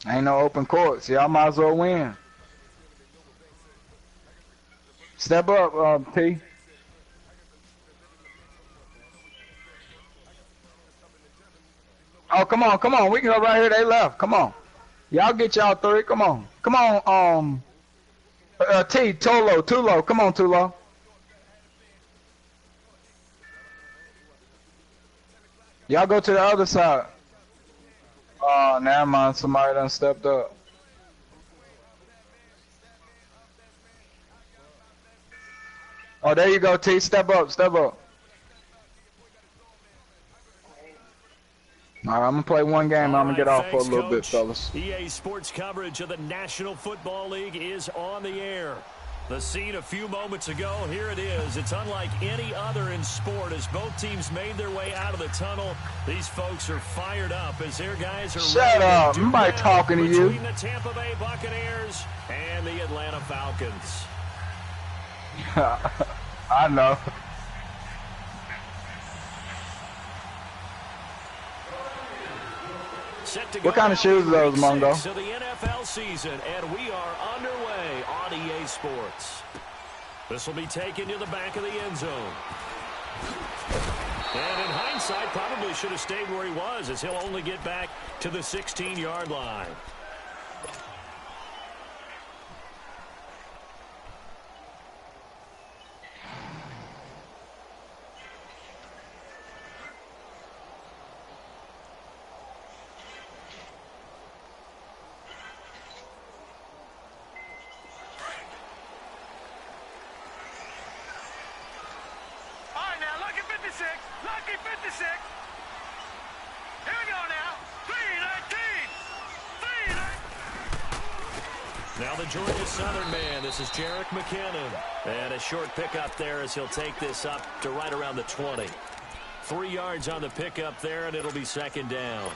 Ain't no open courts. Y'all might as well win. Step up, P. Oh, come on, come on. We can go right here. They left. Come on. Y'all get y'all three. Come on. Come on, T, Tulo. Come on, Tulo. Y'all go to the other side. Oh, never mind. Somebody done stepped up. Oh, there you go, T. Step up, step up. All right, I'm going to play one game. I'm going to get off for a little bit, fellas. EA Sports coverage of the National Football League is on the air. The scene a few moments ago, here it is. It's unlike any other in sport as both teams made their way out of the tunnel. These folks are fired up as their guys are Shut up. Nobody talking to you. Between the Tampa Bay Buccaneers and the Atlanta Falcons. I know. What kind of shoes are those, Mongo? To the NFL season, and we are underway on EA Sports. This will be taken to the back of the end zone. And in hindsight, probably should have stayed where he was, as he'll only get back to the 16-yard line. Lucky 56. Here we go now. 3-19. Now the Georgia Southern man. This is Jerick McKinnon. And a short pickup there as he'll take this up to right around the 20. 3 yards on the pickup there, and it'll be second down.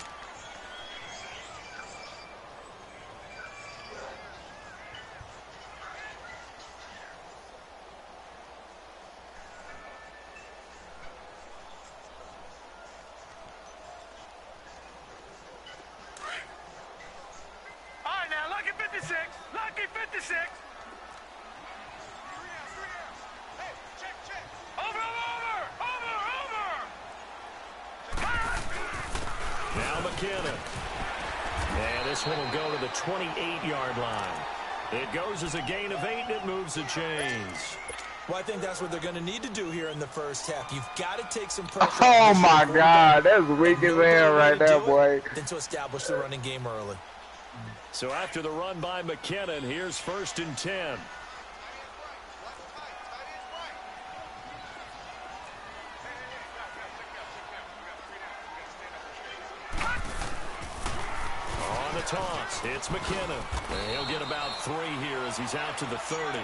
Lucky 56. Hey, check. Over. Now McKinnon. And this one will go to the 28-yard line. It goes as a gain of 8, and it moves the chains. Well, I think that's what they're going to need to do here in the first half. You've got to take some pressure. Oh, my God. That's weak as hell right there, boy. Than to establish the running game early. So after the run by McKinnon, here's 1st and 10. On the toss, it's McKinnon. And he'll get about 3 here as he's out to the 30.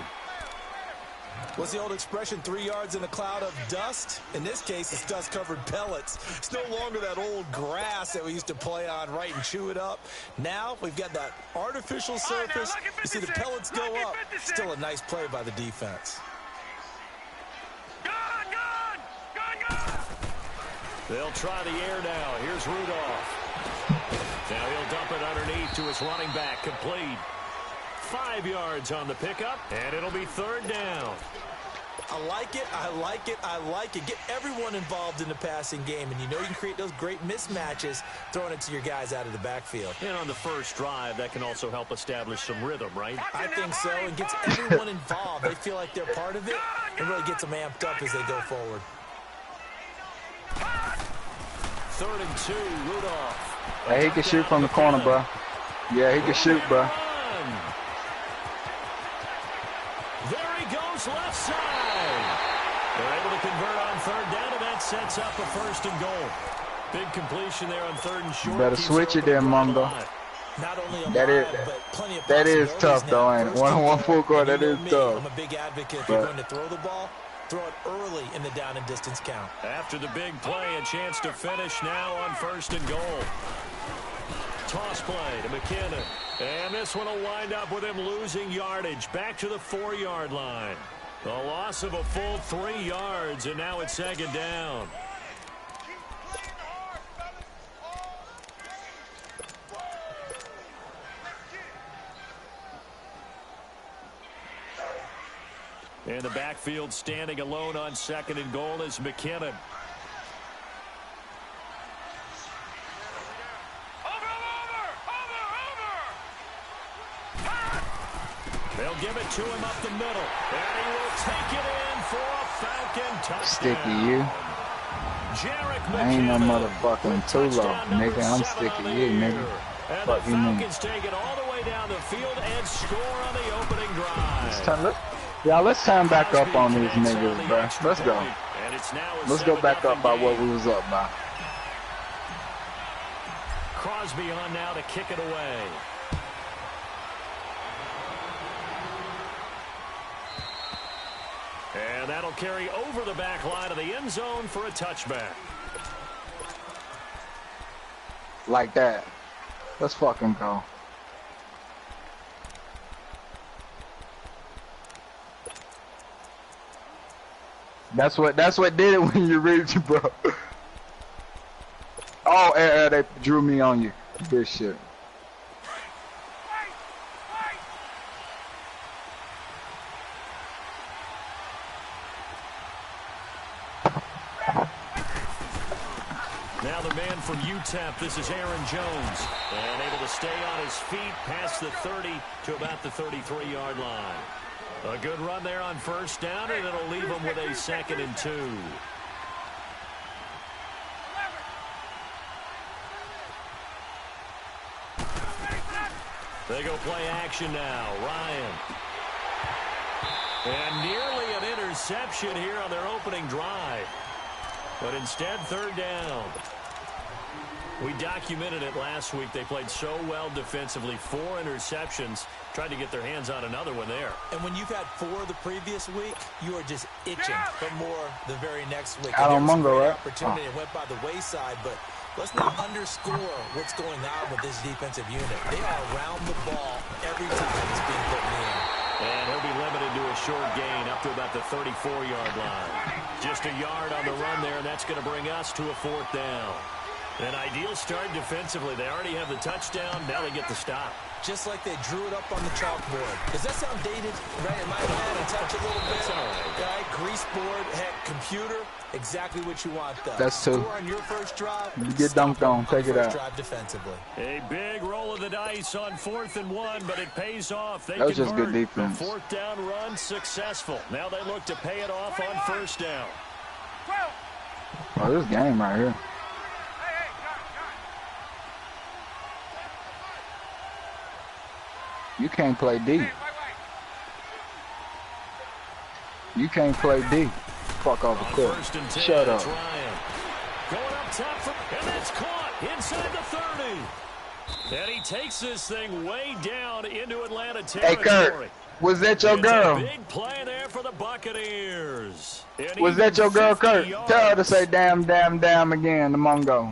What's the old expression, 3 yards in a cloud of dust? In this case, it's dust-covered pellets. It's no longer that old grass that we used to play on, right, and chew it up. Now we've got that artificial surface. You see the pellets go up. Still a nice play by the defense. Gone! They'll try the air now. Here's Rudolph. Now he'll dump it underneath to his running back. Complete. 5 yards on the pickup, and it'll be 3rd down. I like it. Get everyone involved in the passing game, and you know you can create those great mismatches throwing it to your guys out of the backfield. And on the first drive, that can also help establish some rhythm, right? I think so, and gets everyone involved. They feel like they're part of it, and really gets them amped up as they go forward. 3rd and 2, Rudolph. Hey, he can shoot from the corner, bro. Yeah, he can shoot, bro. There he goes, left side. They're able to convert on 3rd down, and that sets up a 1st and goal. Big completion there on 3rd and short. You better switch it there, Mongo. Not only that is tough, though, ain't it? One-on-one full court, that is tough. I'm a big advocate. If you're going to throw the ball, throw it early in the down and distance count. After the big play, a chance to finish now on 1st and goal. Toss play to McKinnon. And this one will wind up with him losing yardage back to the 4-yard line. The loss of a full 3 yards, and now it's 2nd down. And the backfield standing alone on 2nd and goal is McKinnon. They'll give it to him up the middle. And he will take it in for a Falcon touchdown. Sticky you. I ain't no motherfucking Tulo, nigga. I'm sticky you, nigga. And Fuck the you, mean? Falcons take it all the way down the field and score on the opening drive. Let's turn back up on these niggas, bro. Let's go. Let's go back up by what we was up by. Crosby on now to kick it away. And that'll carry over the back line of the end zone for a touchback. Like that. Let's fucking go. That's what did it when you reached, bro. Oh, they drew me on you. Good shit. Now the man from UTEP, this is Aaron Jones. And able to stay on his feet past the 30 to about the 33-yard line. A good run there on first down, and it'll leave him with a 2nd and 2. They go play action now. Ryan. And nearly an interception here on their opening drive. But instead, 3rd down. We documented it last week. They played so well defensively. 4 interceptions. Tried to get their hands on another one there. And when you've had 4 the previous week, you are just itching for more the very next week. I don't mungo, right? Opportunity went by the wayside, but let's not underscore what's going on with this defensive unit. They are around the ball every time it's being put in the air. And he'll be limited to a short gain up to about the 34-yard line. Just a yard on the run there, and that's going to bring us to a 4th down. An ideal start defensively. They already have the touchdown. Now they get the stop. Just like they drew it up on the chalkboard. Does that sound dated? Right in my head, I touch a little bit. Right, grease board, heck, computer. Exactly what you want, though. That's 2. Score on your first drive. You get dunked on. Take it out. Drive defensively. A big roll of the dice on 4th and 1, but it pays off. They that was just good the defense. 4th down run successful. Now they look to pay it off on 1st down. Oh, this game right here. You can't play D. You can't play D. Fuck off the court. Shut up. Going up top, and that's caught inside the 30. And he takes this thing way down into Atlanta territory. Hey, Kurt, was that your girl? Big play there for the Buccaneers. Was that your girl, Kurt? Tell her to say damn, damn, damn again, the Mongo.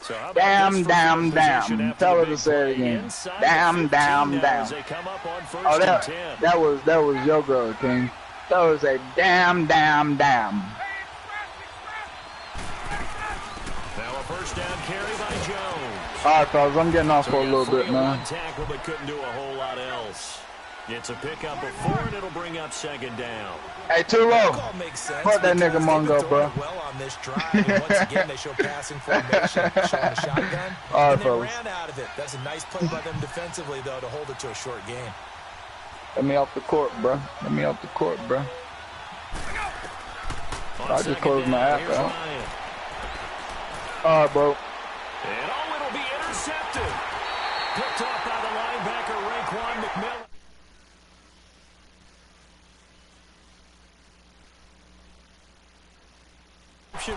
So damn, damn, damn. Tell her to say it again. Damn, damn, damn. Oh, that was your girl, King. Tell her to say damn, damn, damn. Now a first down carry by Jones. All right, fellas, I'm getting off for a little bit, man. Tackle, but couldn't do a whole lot else. It's a pickup of 4, and it'll bring up 2nd down. Hey, too low. Fuck that nigga Mongo, bro. Well on this drive, and once again, they show passing formation, showing a shotgun, all right, and they fellas. ran out of it. That's a nice play by them defensively, though, to hold it to a short game. Let me off the court, bro. Let me off the court, bro. I just closed my app out. All right, bro. And it'll be intercepted. Picked off by the linebacker, Raekwon McMillan.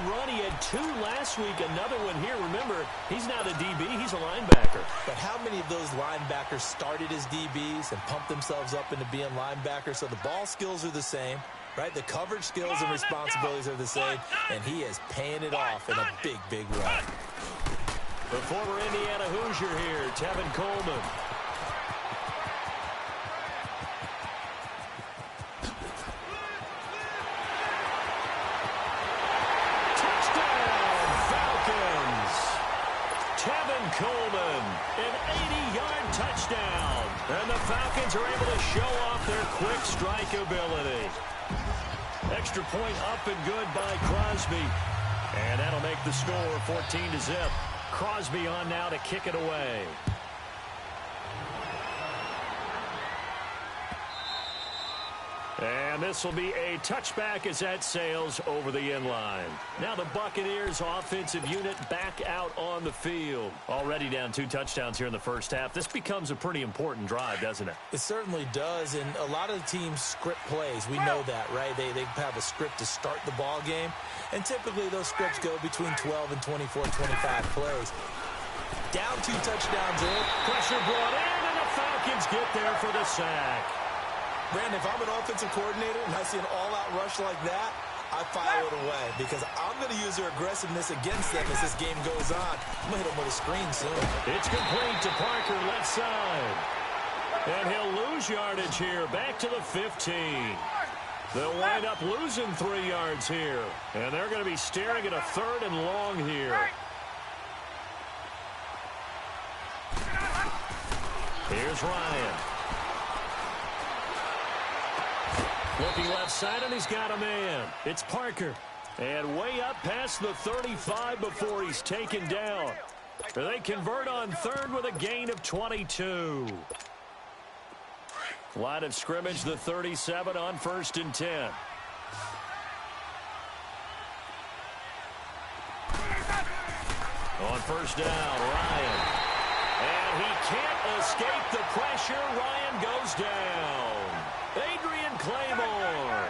Run. He had 2 last week, another one here. Remember, he's not a DB, he's a linebacker. But how many of those linebackers started as DBs and pumped themselves up into being linebackers? So the ball skills are the same, right? The coverage skills and responsibilities are the same, and he is paying it off in a big, big run. The former Indiana Hoosier here, Tevin Coleman. Tevin Tevin Coleman, an 80-yard touchdown. And the Falcons are able to show off their quick strike ability. Extra point up and good by Crosby. And that'll make the score 14-0. Crosby on now to kick it away. And this will be a touchback as that sails over the end line. Now the Buccaneers offensive unit back out on the field. Already down 2 touchdowns here in the first half. This becomes a pretty important drive, doesn't it? It certainly does, and a lot of the teams script plays. We know that, right? They have a script to start the ball game, and typically those scripts go between 12 and 24, 25 plays. Down 2 touchdowns in. Pressure brought in, and the Falcons get there for the sack. Brandon, if I'm an offensive coordinator and I see an all-out rush like that, I file it away because I'm going to use their aggressiveness against them as this game goes on. I'm going to hit them with a screen soon. It's complete to Parker, left side. And he'll lose yardage here, back to the 15. They'll wind up losing 3 yards here. And they're going to be staring at a 3rd and long here. Here's Ryan. Looking left side, and he's got a man. It's Parker. And way up past the 35 before he's taken down. They convert on 3rd with a gain of 22. Line of scrimmage, the 37 on 1st and 10. On 1st down, Ryan. And he can't escape the pressure. Ryan goes down. Adrian Claiborne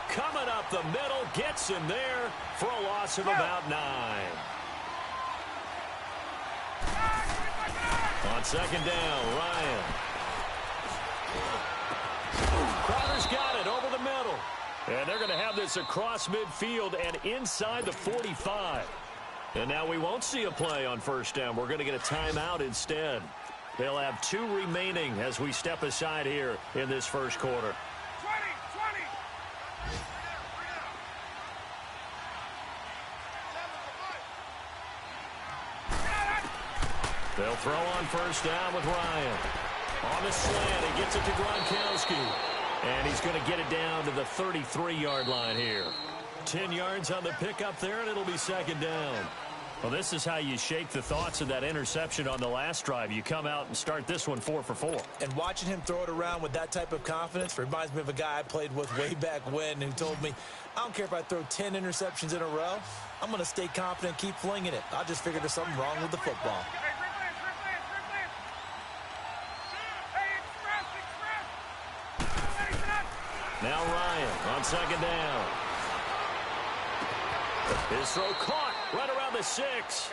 coming up the middle, gets him there for a loss of about 9. On 2nd down, Ryan. Crowder's got it over the middle. And they're going to have this across midfield and inside the 45. And now we won't see a play on 1st down. We're going to get a timeout instead. They'll have 2 remaining as we step aside here in this first quarter. 20. They'll throw on 1st down with Ryan. On the slant, he gets it to Gronkowski. And he's going to get it down to the 33-yard line here. 10 yards on the pickup there, and it'll be 2nd down. Well, this is how you shake the thoughts of that interception on the last drive. You come out and start this one 4 for 4. And watching him throw it around with that type of confidence reminds me of a guy I played with way back when who told me, I don't care if I throw 10 interceptions in a row. I'm going to stay confident, keep flinging it. I just figured there's something wrong with the football. Now Ryan on 2nd down. His throw caught right around the 6.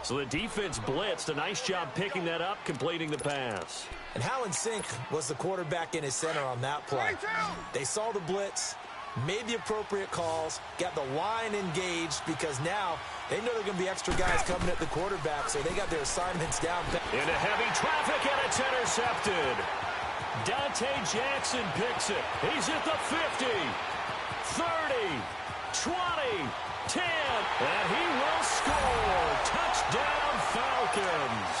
So the defense blitzed. A nice job picking that up, completing the pass. And how in sync was the quarterback in his center on that play? They saw the blitz, made the appropriate calls, got the line engaged because now they know there are going to be extra guys coming at the quarterback, so they got their assignments down. Into heavy traffic, and it's intercepted. Dante Jackson picks it. He's at the 50, 30, 20, 10, and he will score. Touchdown, Falcons.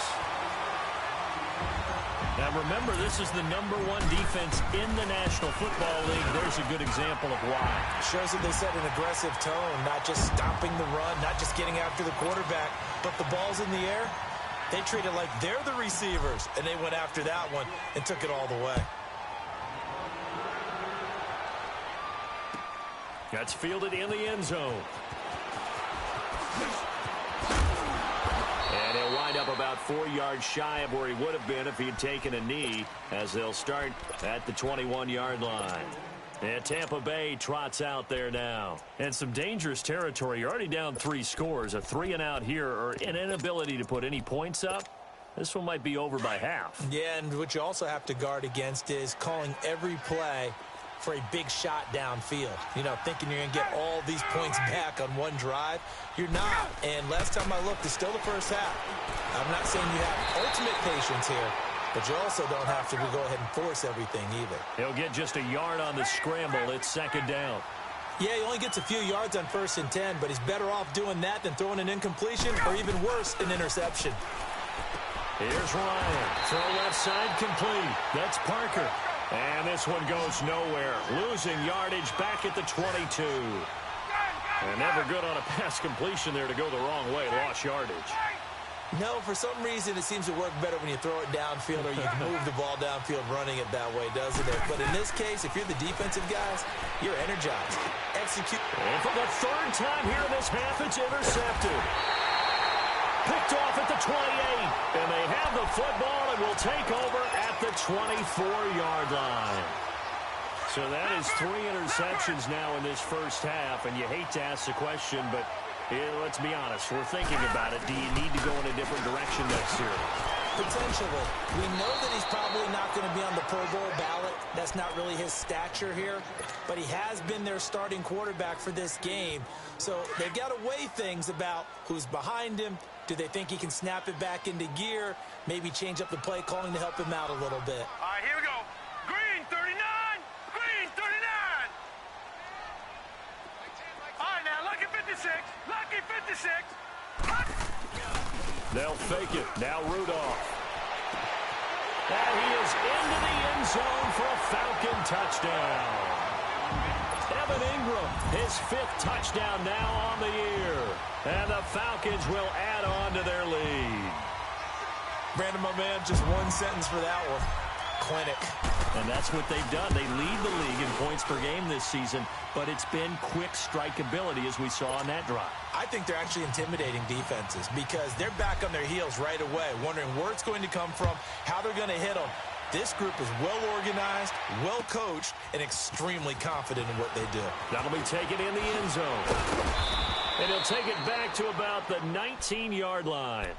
Now remember, this is the #1 defense in the National Football League. There's a good example of why. Shows that they set an aggressive tone, not just stopping the run, not just getting after the quarterback, but the ball's in the air. They treat it like they're the receivers, and they went after that one and took it all the way. That's fielded in the end zone. And he'll wind up about 4 yards shy of where he would have been if he had taken a knee, as they'll start at the 21-yard line. And Tampa Bay trots out there now. And some dangerous territory. You're already down 3 scores. A 3-and-out here, or an inability to put any points up. This one might be over by half. Yeah, and what you also have to guard against is calling every play for a big shot downfield. You know, thinking you're going to get all these points back on one drive. You're not. And last time I looked, it's still the first half. I'm not saying you have ultimate patience here, but you also don't have to go ahead and force everything either. He'll get just a yard on the scramble. It's 2nd down. Yeah, he only gets a few yards on 1st and 10, but he's better off doing that than throwing an incompletion or even worse, an interception. Here's Ryan. Throw left side complete. That's Parker. And this one goes nowhere. Losing yardage back at the 22. And never good on a pass completion there to go the wrong way. Lost yardage. No, for some reason it seems to work better when you throw it downfield or you move the ball downfield running it that way, doesn't it? But in this case, if you're the defensive guys, you're energized. Execute. And for the 3rd time here in this half, it's intercepted. Picked off at the 28. And they have the football and will take over at the 24-yard line. So that is 3 interceptions now in this first half. And you hate to ask the question, but let's be honest. We're thinking about it. Do you need to go in a different direction next year? Potentially. We know that he's probably not going to be on the Pro Bowl ballot. That's not really his stature here. But he has been their starting quarterback for this game. So they've got to weigh things about who's behind him. Do they think he can snap it back into gear? Maybe change up the play calling to help him out a little bit. All right, here we go. Green 39. Green 39. All right, now, lucky 56. Lucky 56. They'll fake it. Now Rudolph. And he is into the end zone for a Falcon touchdown. Evan Ingram, his 5th touchdown now on the year. And the Falcons will add on to their lead. Brandon, my man, just one sentence for that one. Clinic. And that's what they've done. They lead the league in points per game this season, but it's been quick strikeability as we saw on that drive. I think they're actually intimidating defenses because they're back on their heels right away, wondering where it's going to come from, how they're going to hit them. This group is well organized, well coached, and extremely confident in what they do. That'll be taken in the end zone. And he'll take it back to about the 19-yard line.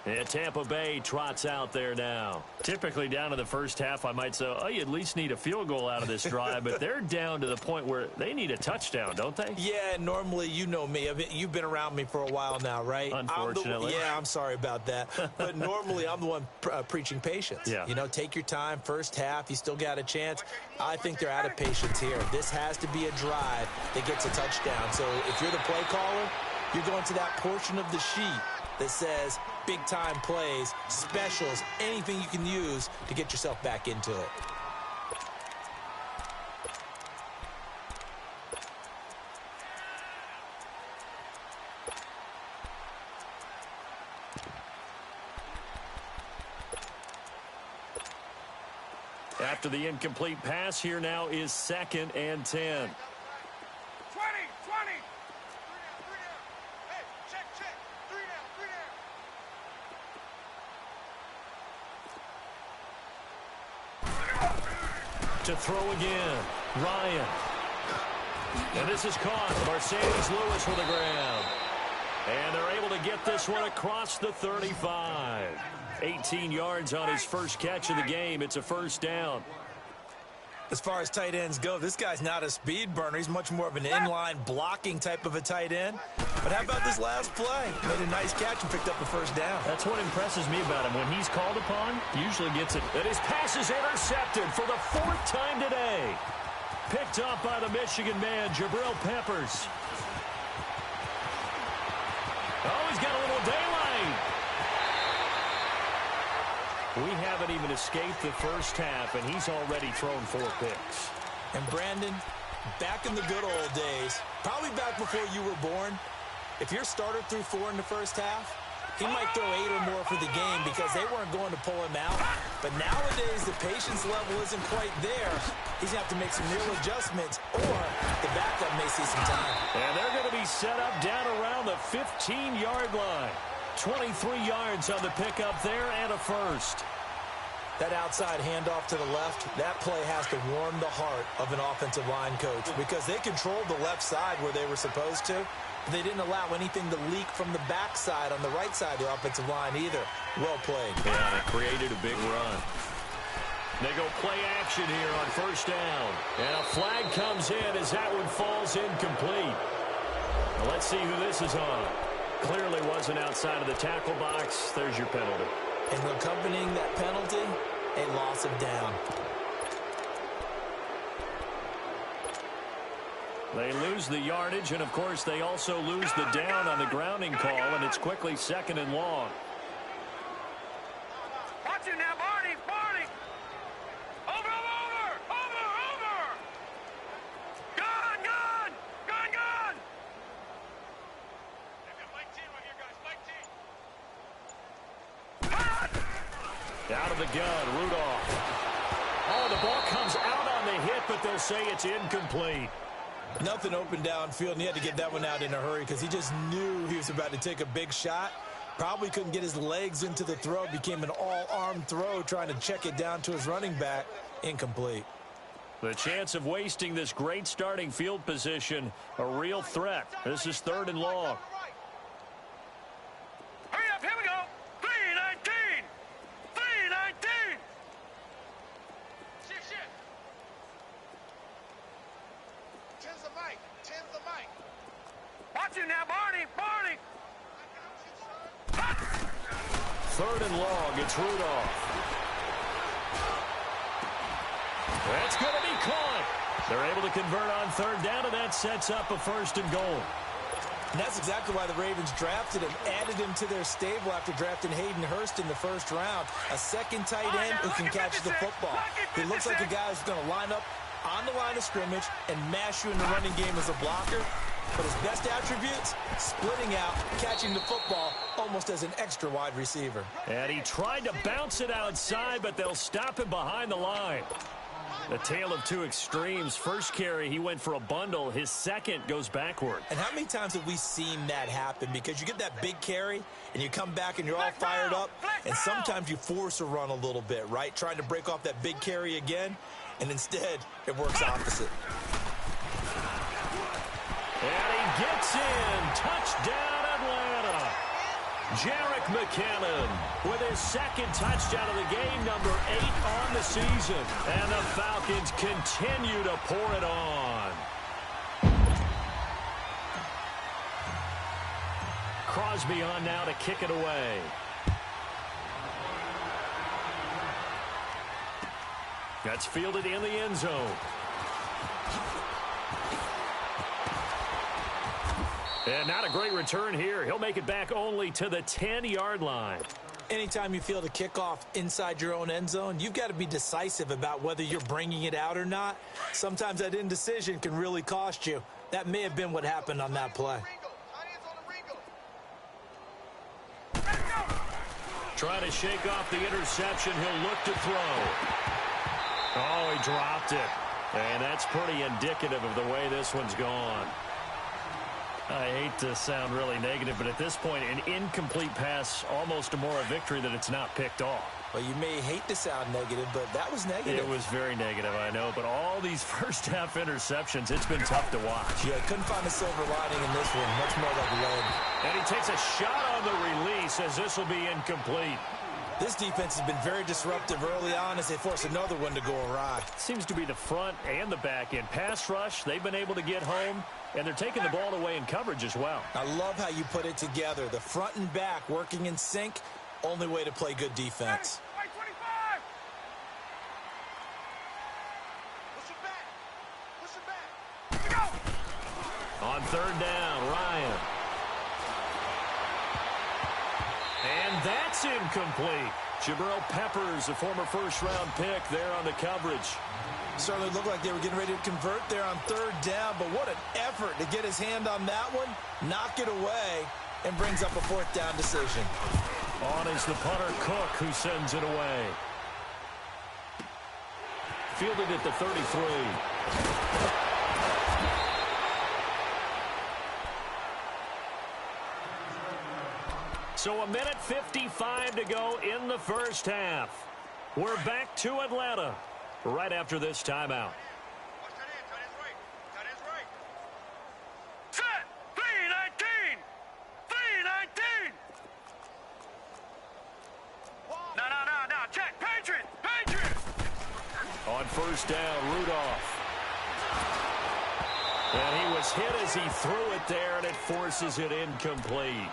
And Tampa Bay trots out there now. Typically down to the first half, I might say, oh, you at least need a field goal out of this drive. But they're down to the point where they need a touchdown, don't they? Yeah, normally, you know me. I mean, you've been around me for a while now, right? Unfortunately. I'm sorry about that. But normally, I'm the one preaching patience. Yeah. You know, take your time. First half, you still got a chance. I think they're out of patience here. This has to be a drive that gets a touchdown. So if you're the play caller, you're going to that portion of the sheet that says big-time plays, specials, anything you can use to get yourself back into it. After the incomplete pass, here now is 2nd and 10. 20. To throw again, Ryan. And this is caught. Mercedes Lewis with the grab. And they're able to get this one across the 35. 18 yards on his first catch of the game. It's a first down. As far as tight ends go, this guy's not a speed burner. He's much more of an inline blocking type of a tight end. But how about this last play? Made a nice catch and picked up the first down. That's what impresses me about him. When he's called upon, he usually gets it. And his pass is intercepted for the 4th time today. Picked up by the Michigan man, Jabril Peppers. Oh, he's got a little daylight. We haven't even escaped the first half, and he's already thrown 4 picks. And Brandon, back in the good old days, probably back before you were born, if your starter threw 4 in the first half, he might throw 8 or more for the game because they weren't going to pull him out. But nowadays, the patience level isn't quite there. He's going to have to make some real adjustments, or the backup may see some time. And they're going to be set up down around the 15-yard line. 23 yards on the pickup there and a first. That outside handoff to the left, that play has to warm the heart of an offensive line coach because they controlled the left side where they were supposed to. But they didn't allow anything to leak from the backside on the right side of the offensive line either. Well played. Yeah, it created a big run. They go play action here on first down. And a flag comes in as that one falls incomplete. Now let's see who this is on. Clearly wasn't outside of the tackle box. There's your penalty. And accompanying that penalty, a loss of down. They lose the yardage, and, of course, they also lose the down on the grounding call, and it's quickly 2nd and long. Watch it now, Barney. Barney. Over. Gone. Mike T right here, guys. Mike T. Out of the gun, Rudolph. Oh, the ball comes out on the hit, but they'll say it's incomplete. Nothing open downfield, and he had to get that one out in a hurry because he just knew he was about to take a big shot. Probably couldn't get his legs into the throw. Became an all-arm throw, trying to check it down to his running back. Incomplete. The chance of wasting this great starting field position, a real threat. This is 3rd and long. Hurry up, here we go. 3:19. 3:19. Shift. Tens the mic. Watch it now, Barney. 3rd and long, it's Rudolph. That's going to be caught. They're able to convert on 3rd down, and that sets up a 1st and goal. And that's exactly why the Ravens drafted him, added him to their stable after drafting Hayden Hurst in the 1st round. A second tight end who can catch the football. He looks like a guy who's going to line up on the line of scrimmage and mash you in the running game as a blocker. But his best attributes, splitting out, catching the football almost as an extra wide receiver. And he tried to bounce it outside, but they'll stop him behind the line. The tale of two extremes. First carry, he went for a bundle. His second goes backward. And how many times have we seen that happen? Because you get that big carry, and you come back and you're all fired up, and sometimes you force a run a little bit, right? Trying to break off that big carry again, and instead it works opposite. And he gets in. Touchdown, Atlanta. Jerick McKinnon with his second touchdown of the game, number 8 on the season. And the Falcons continue to pour it on. Crosby on now to kick it away. That's fielded in the end zone. And not a great return here. He'll make it back only to the 10-yard line. Anytime you field a kickoff inside your own end zone, you've got to be decisive about whether you're bringing it out or not. Sometimes that indecision can really cost you. That may have been what happened on that play. Trying to shake off the interception. He'll look to throw. Oh, he dropped it. And that's pretty indicative of the way this one's gone. I hate to sound really negative, but at this point, an incomplete pass, almost a moral victory that it's not picked off. Well, you may hate to sound negative, but that was negative. It was very negative, I know, but all these first-half interceptions, it's been tough to watch. Yeah, couldn't find a silver lining in this one, much more like lead. And he takes a shot on the release as this will be incomplete. This defense has been very disruptive early on as they force another one to go awry. Seems to be the front and the back end. Pass rush, they've been able to get home, and they're taking the ball away in coverage as well. I love how you put it together. The front and back working in sync, only way to play good defense. Right 25. Push it back. Here we go. On third down, Ryan. And that's incomplete. Jabril Peppers, a former first-round pick there on the coverage. Certainly looked like they were getting ready to convert there on third down, but what an effort to get his hand on that one, knock it away, and brings up a fourth down decision. On is the punter, Cook, who sends it away. Fielded at the 33. So 1:55 to go in the first half. We're back to Atlanta right after this timeout. Set. 3:19. 3:19. No. Check. Patriot. On first down, Rudolph. And he was hit as he threw it there, and it forces it incomplete.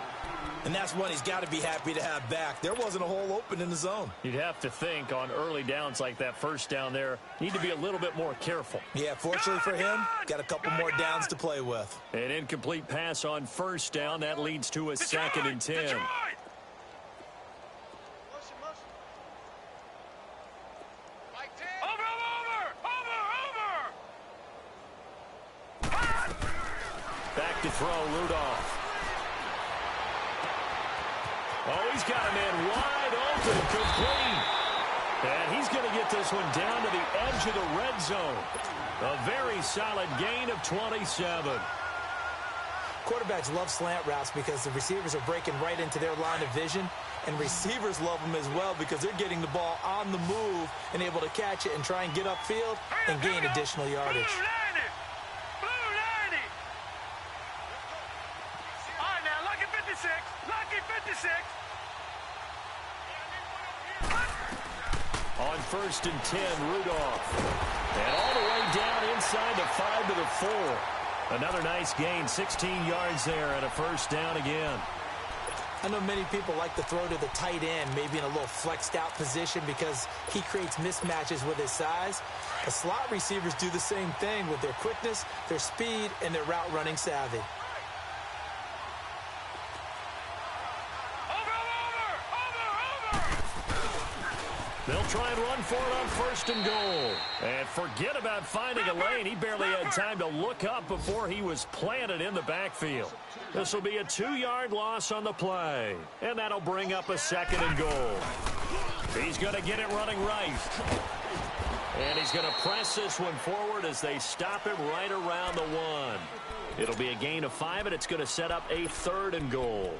And that's one he's got to be happy to have back. There wasn't a hole open in the zone. You'd have to think on early downs like that first down there, need to be a little bit more careful. Yeah, fortunately for him, got a couple more downs to play with. An incomplete pass on first down. That leads to a 2nd and 10. Back to throw, Rudolph. Oh, he's got a man wide open, complete. And he's going to get this one down to the edge of the red zone. A very solid gain of 27. Quarterbacks love slant routes because the receivers are breaking right into their line of vision. And receivers love them as well because they're getting the ball on the move and able to catch it and try and get upfield and gain additional yardage. On 1st and 10, Rudolph. And all the way down inside the 5 to the 4. Another nice gain, 16 yards there and a 1st down again. I know many people like to throw to the tight end, maybe in a little flexed out position because he creates mismatches with his size. The slot receivers do the same thing with their quickness, their speed, and their route running savvy. They'll try and run for it on 1st and goal. And forget about finding a lane. He barely had time to look up before he was planted in the backfield. This will be a 2-yard loss on the play. And that'll bring up a 2nd and goal. He's going to get it running right. And he's going to press this one forward as they stop it right around the 1. It'll be a gain of 5, and it's going to set up a 3rd and goal.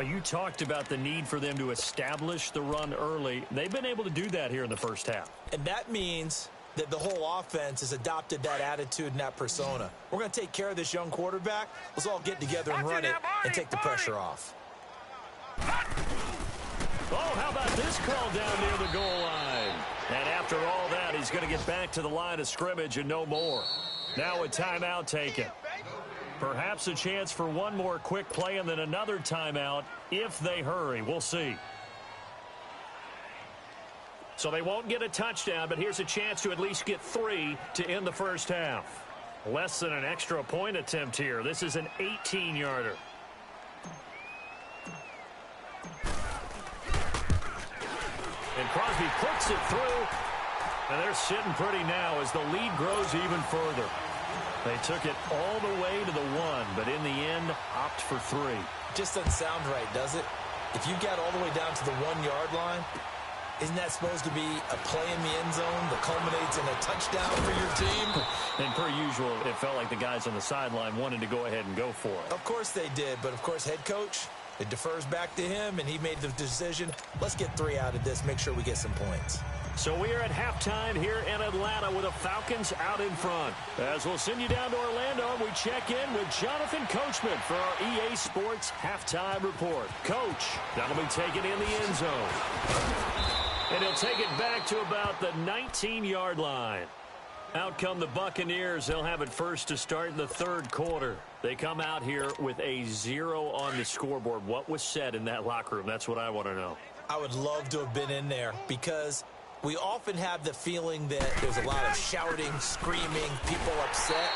You talked about the need for them to establish the run early. They've been able to do that here in the first half. And that means that the whole offense has adopted that attitude and that persona. We're going to take care of this young quarterback. Let's all get together and run it and take the pressure off. Oh, how about this call down near the goal line? And after all that, he's going to get back to the line of scrimmage and no more. Now a timeout taken. Perhaps a chance for one more quick play and then another timeout if they hurry. We'll see. So they won't get a touchdown, but here's a chance to at least get 3 to end the first half. Less than an extra point attempt here. This is an 18-yarder. And Crosby puts it through. And they're sitting pretty now as the lead grows even further. They took it all the way to the 1, but in the end, opt for 3. Just doesn't sound right, does it? If you got all the way down to the 1-yard line, isn't that supposed to be a play in the end zone that culminates in a touchdown for your team? And per usual, it felt like the guys on the sideline wanted to go ahead and go for it. Of course they did, but of course head coach, it defers back to him, and he made the decision. Let's get 3 out of this, make sure we get some points. So we are at halftime here in Atlanta with the Falcons out in front. As we'll send you down to Orlando, we check in with Jonathan Coachman for our EA Sports Halftime Report. Coach, that'll be taken in the end zone. And he'll take it back to about the 19-yard line. Out come the Buccaneers. They'll have it first to start in the 3rd quarter. They come out here with a 0 on the scoreboard. What was said in that locker room? That's what I want to know. I would love to have been in there because we often have the feeling that there's a lot of shouting, screaming, people upset.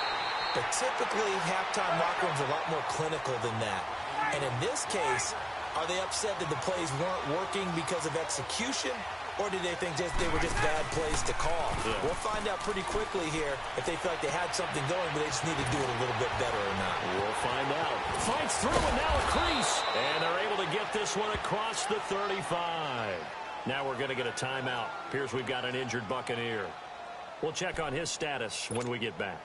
But typically, halftime locker rooms are a lot more clinical than that. And in this case, are they upset that the plays weren't working because of execution? Or did they think they were just bad plays to call? Yeah. We'll find out pretty quickly here if they feel like they had something going, but they just need to do it a little bit better or not. We'll find out. Fights through and now a crease. And they're able to get this one across the 35. Now we're going to get a timeout. Appears we've got an injured Buccaneer. We'll check on his status when we get back.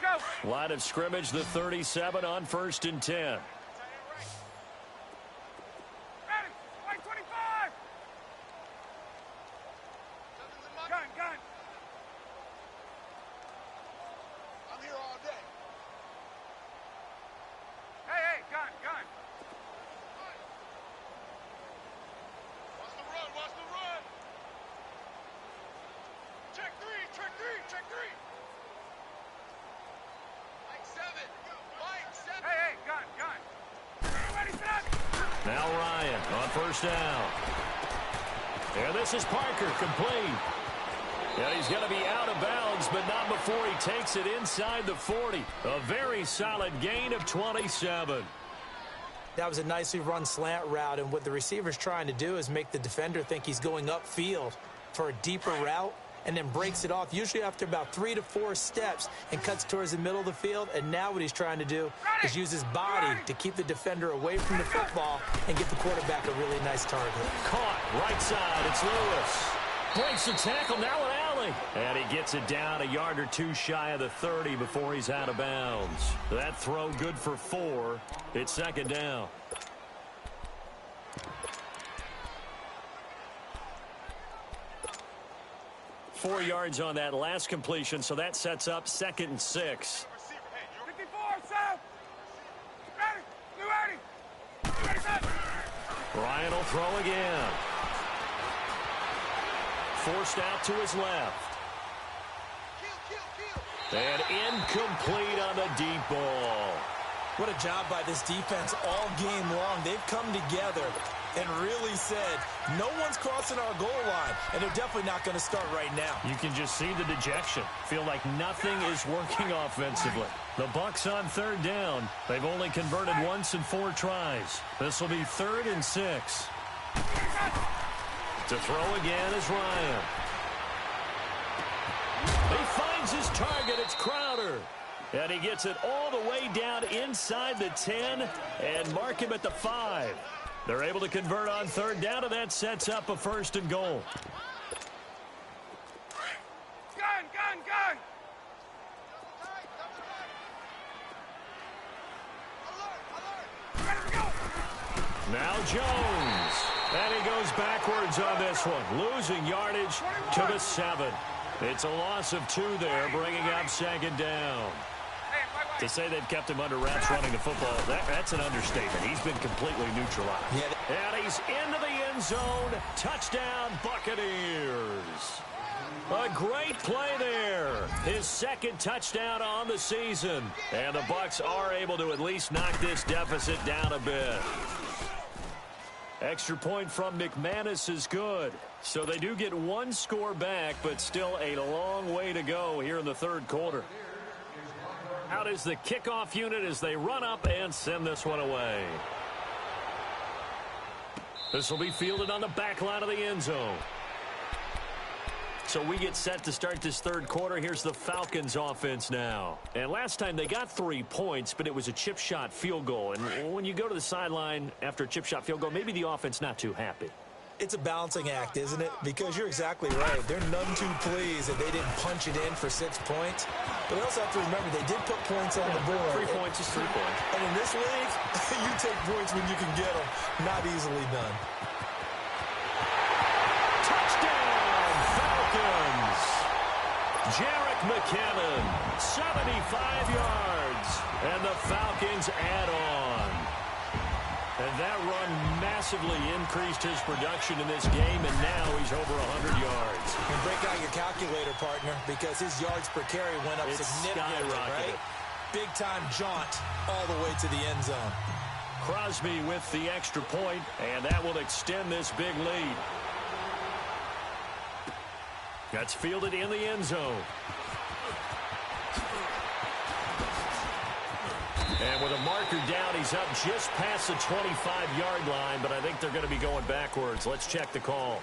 Let's go. Line of scrimmage, the 37 on 1st and 10. Ready. White 25. Gun. I'm here all day. Hey, gun. Watch the run. Check three. Mike 7. Hey, gun. Now Ryan on first down. And this is Parker, complete. And he's going to be out of bounds, but not before he takes it inside the 40. A very solid gain of 27. That was a nicely run slant route, and what the receiver's trying to do is make the defender think he's going upfield for a deeper route, and then breaks it off, usually after about 3 to 4 steps, and cuts towards the middle of the field. And now what he's trying to do is use his body to keep the defender away from the football and give the quarterback a really nice target. Caught, right side, it's Lewis. Breaks the tackle, now an alley. And he gets it down a yard or two shy of the 30 before he's out of bounds. That throw good for 4. It's second down. Four yards on that last completion, so that sets up 2nd and 6. 54, Sam! Ready! Ryan will throw again. Forced out to his left. And incomplete on the deep ball. What a job by this defense all game long. They've come together and really said, no one's crossing our goal line, and they're definitely not going to start right now. You can just see the dejection. Feel like nothing is working offensively. The Bucs on 3rd down. They've only converted once in 4 tries. This will be 3rd and 6. To throw again is Ryan. He finds his target. It's Crowder. And he gets it all the way down inside the 10 and mark him at the 5. They're able to convert on 3rd down, and that sets up a 1st and goal. Gun! Now Jones. And he goes backwards on this one. Losing yardage to the 7. It's a loss of 2 there, bringing up 2nd down. To say they've kept him under wraps running the football, that's an understatement. He's been completely neutralized. Yeah. And he's into the end zone. Touchdown, Buccaneers. A great play there. His 2nd touchdown on the season. And the Bucs are able to at least knock this deficit down a bit. Extra point from McManus is good. So they do get 1 score back, but still a long way to go here in the 3rd quarter. Out is the kickoff unit as they run up and send this one away. This will be fielded on the back line of the end zone. So we get set to start this 3rd quarter. Here's the Falcons offense now. And last time they got 3 points, but it was a chip shot field goal. And when you go to the sideline after a chip shot field goal, maybe the offense not too happy. It's a balancing act, isn't it? Because you're exactly right. They're none too pleased that they didn't punch it in for 6 points. But they also have to remember they did put points on the board. 3 points is 3 points. And in this league, you take points when you can get them. Not easily done. Touchdown, Falcons! Jerick McKinnon, 75 yards. And the Falcons add on. And that run massively increased his production in this game, and now he's over 100 yards. And break out your calculator, partner, because his yards per carry went up significantly, right? Big-time jaunt all the way to the end zone. Crosby with the extra point, and that will extend this big lead. That's fielded in the end zone. And with a marker down, he's up just past the 25-yard line, but I think they're going to be going backwards. Let's check the call.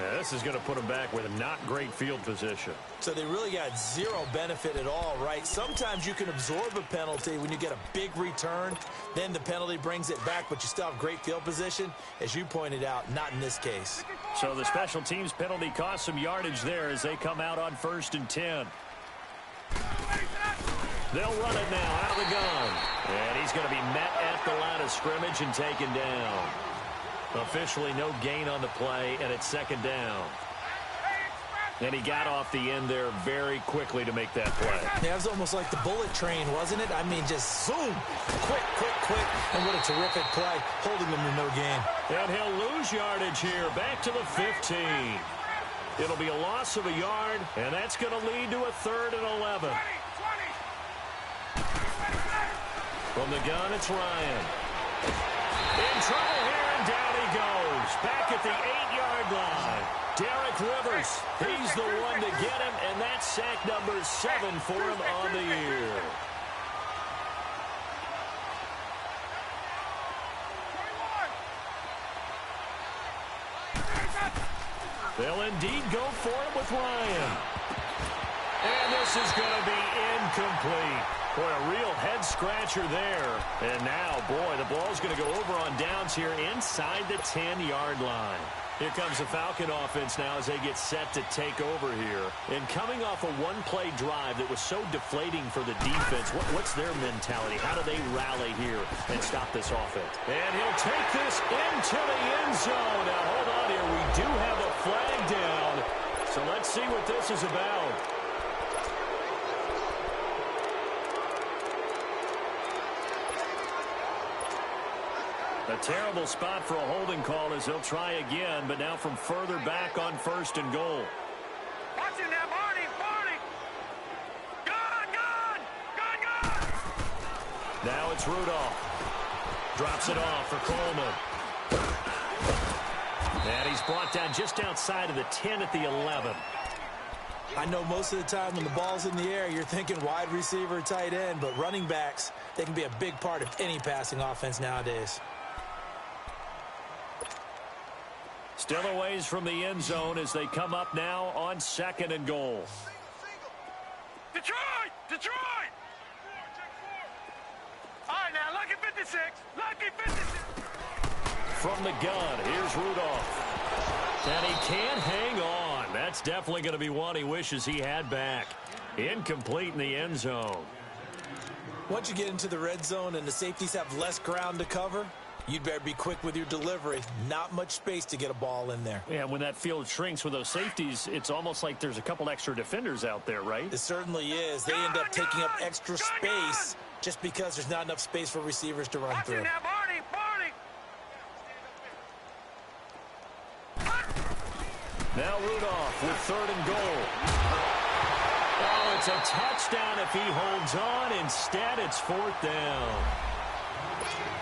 Yeah, this is going to put them back with a not great field position. So they really got 0 benefit at all, right? Sometimes you can absorb a penalty when you get a big return. Then the penalty brings it back, but you still have great field position. As you pointed out, not in this case. So the special teams penalty cost some yardage there as they come out on 1st and 10. They'll run it now out of the gun. And he's going to be met at the line of scrimmage and taken down. Officially no gain on the play, and it's 2nd down. And he got off the end there very quickly to make that play. Yeah, it was almost like the bullet train, wasn't it? I mean, just zoom. Quick. And what a terrific play, holding them to no gain. And he'll lose yardage here, back to the 15. It'll be a loss of a yard, and that's going to lead to a 3rd and 11. From the gun, it's Ryan. In trouble here, and down he goes. Back at the 8-yard line. Derek Rivers, he's the one to get him, and that's sack number 7 for him on the year. They'll indeed go for it with Ryan. And this is going to be incomplete. Boy, a real head-scratcher there. And now, boy, the ball's going to go over on downs here inside the 10-yard line. Here comes the Falcon offense now as they get set to take over here. And coming off a one-play drive that was so deflating for the defense, what's their mentality? How do they rally here and stop this offense? And he'll take this into the end zone. Now, hold on here. We do have a flag down. So let's see what this is about. A terrible spot for a holding call as they'll try again, but now from further back on 1st and goal. Watch it now, Barney! Barney! Gun! Now it's Rudolph. Drops it off for Coleman. And he's brought down just outside of the 10 at the 11. I know most of the time when the ball's in the air, you're thinking wide receiver, tight end, but running backs, they can be a big part of any passing offense nowadays. Still a ways from the end zone as they come up now on 2nd and goal. Detroit! Detroit! All right, now, lucky 56. Lucky 56. From the gun, here's Rudolph. And he can't hang on. That's definitely going to be one he wishes he had back. Incomplete in the end zone. Once you get into the red zone and the safeties have less ground to cover, you'd better be quick with your delivery. Not much space to get a ball in there. Yeah, when that field shrinks with those safeties, it's almost like there's a couple extra defenders out there, right? It certainly is. They end up taking up extra space just because there's not enough space for receivers to run through. Watch it now, Barney! Barney! Now Rudolph with 3rd and goal. Oh, it's a touchdown if he holds on. Instead, it's 4th down.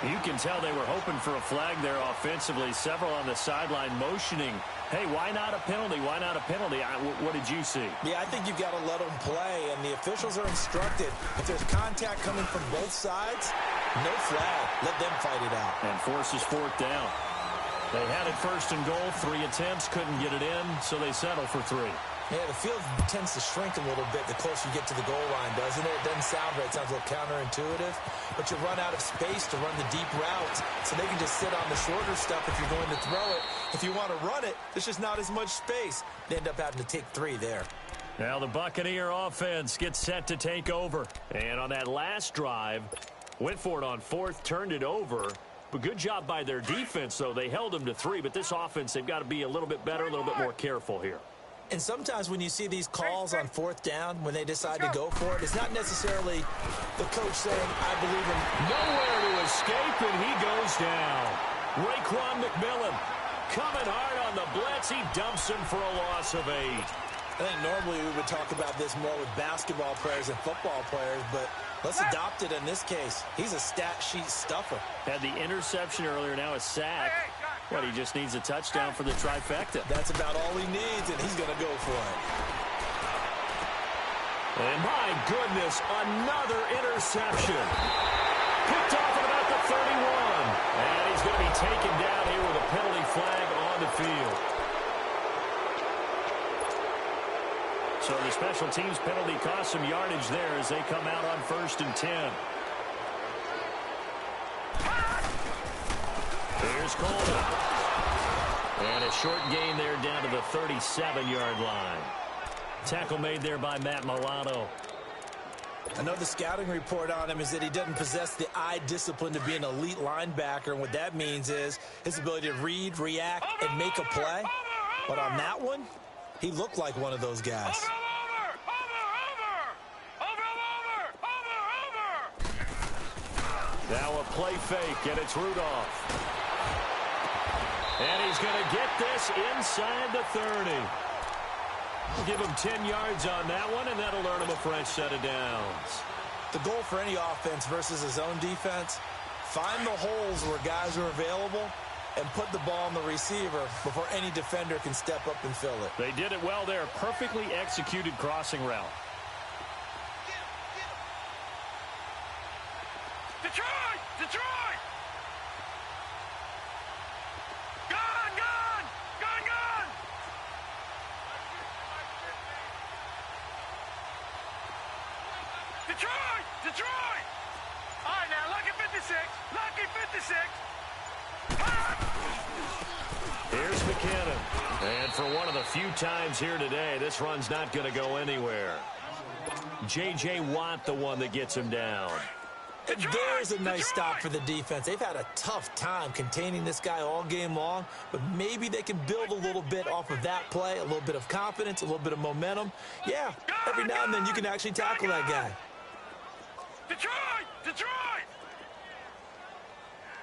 You can tell they were hoping for a flag there offensively. Several on the sideline motioning. Hey, why not a penalty? Why not a penalty? What did you see? Yeah, I think you've got to let them play, and the officials are instructed. If there's contact coming from both sides, no flag. Let them fight it out. And forces 4th down. They had it 1st and goal. 3 attempts, couldn't get it in, so they settle for 3. Yeah, the field tends to shrink a little bit the closer you get to the goal line, doesn't it? It doesn't sound right. It sounds a little counterintuitive. But you run out of space to run the deep routes, so they can just sit on the shorter stuff if you're going to throw it. If you want to run it, there's just not as much space. They end up having to take 3 there. Now the Buccaneer offense gets set to take over. And on that last drive, went for it on 4th, turned it over. But good job by their defense, though. They held them to 3, but this offense, they've got to be a little bit better, a little bit more careful here. And sometimes when you see these calls on 4th down, when they decide to go for it, it's not necessarily the coach saying, I believe him. Nowhere to escape, and he goes down. Raekwon McMillan coming hard on the blitz. He dumps him for a loss of 8. I think normally we would talk about this more with basketball players and football players, but let's adopt it in this case. He's a stat sheet stuffer. Had the interception earlier, now a sack. What, he just needs a touchdown for the trifecta. That's about all he needs, and he's going to go for it. And my goodness, another interception. Picked off at about the 31. And he's going to be taken down here with a penalty flag on the field. So the special teams penalty cost some yardage there as they come out on 1st and 10. Here's Coleman. And a short gain there down to the 37-yard line. Tackle made there by Matt Milano. I know the scouting report on him is that he doesn't possess the eye discipline to be an elite linebacker, and what that means is his ability to read, react, and make a play. But on that one, he looked like one of those guys. Now a play fake, and it's Rudolph. And he's going to get this inside the 30. Give him 10 yards on that one, and that'll earn him a fresh set of downs. The goal for any offense versus his own defense, Find the holes where guys are available and put the ball on the receiver before any defender can step up and fill it. They did it well there. Perfectly executed crossing route. Detroit! Detroit! Gone! Gone! Gone! Gone! Detroit! Detroit! All right, now, lucky 56. Lucky 56. Here's McKinnon. And for one of the few times here today, this run's not going to go anywhere. J.J. Watt, the one that gets him down. There's a nice stop for the defense. They've had a tough time containing this guy all game long, but maybe they can build a little bit off of that play, a little bit of confidence, a little bit of momentum. Yeah, every now and then you can actually tackle that guy. Detroit! Detroit!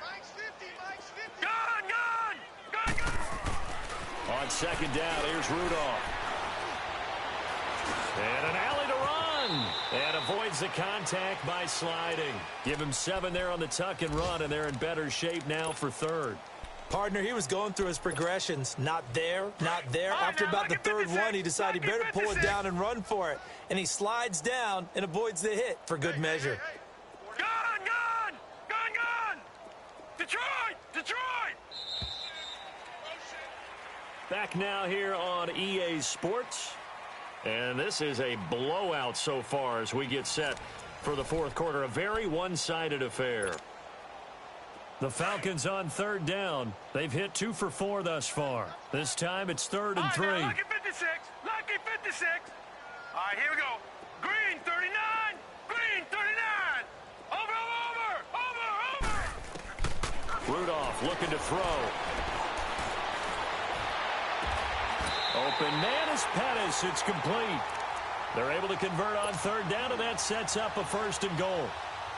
Mike's 50, Mike's 50. Gone! Gone! Gone! Gone! On second down, here's Rudolph. And an alley to run. And avoids the contact by sliding. Give him 7 there on the tuck and run, and they're in better shape now for third. Partner, he was going through his progressions. Not there, not there. After about the third one, he decided he better pull it down and run for it. And he slides down and avoids the hit for good measure. Gone! Gone! Gone! Gone! Detroit! Detroit! Back now here on EA Sports. And this is a blowout so far as we get set for the fourth quarter. A very one-sided affair. The Falcons on third down. They've hit 2 for 4 thus far. This time it's 3rd and 3. Lucky 56. Lucky 56. All right, here we go. Green 39. Green 39. Over. Rudolph looking to throw. Open man is Pettis. It's complete. They're able to convert on third down, and that sets up a 1st and goal.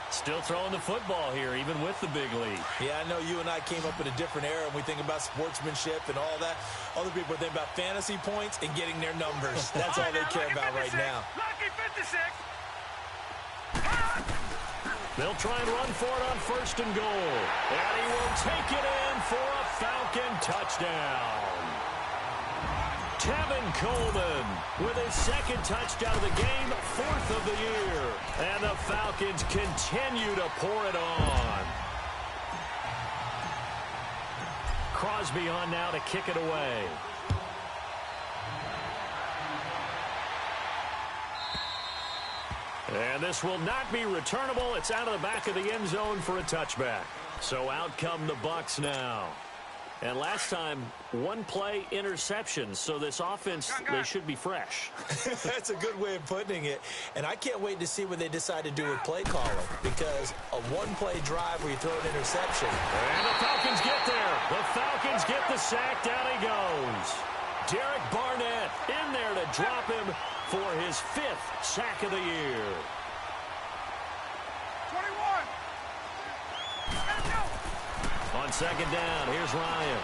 Still throwing the football here, even with the big lead. Yeah, I know you and I came up in a different era, and we think about sportsmanship and all that. Other people think about fantasy points and getting their numbers. That's all they care about right now. Lucky 56. They'll try and run for it on 1st and goal. And he will take it in for a Falcon touchdown. Tevin Coleman with his 2nd touchdown of the game, 4th of the year. And the Falcons continue to pour it on. Crosby on now to kick it away. And this will not be returnable. It's out of the back of the end zone for a touchback. So out come the Bucs now. And last time, 1-play interception. So this offense, they should be fresh. That's a good way of putting it. And I can't wait to see what they decide to do with play calling. Because a 1-play drive where you throw an interception. And the Falcons get there. The Falcons get the sack. Down he goes. Derek Barnett in there to drop him for his 5th sack of the year. 21. On second down, here's Ryan.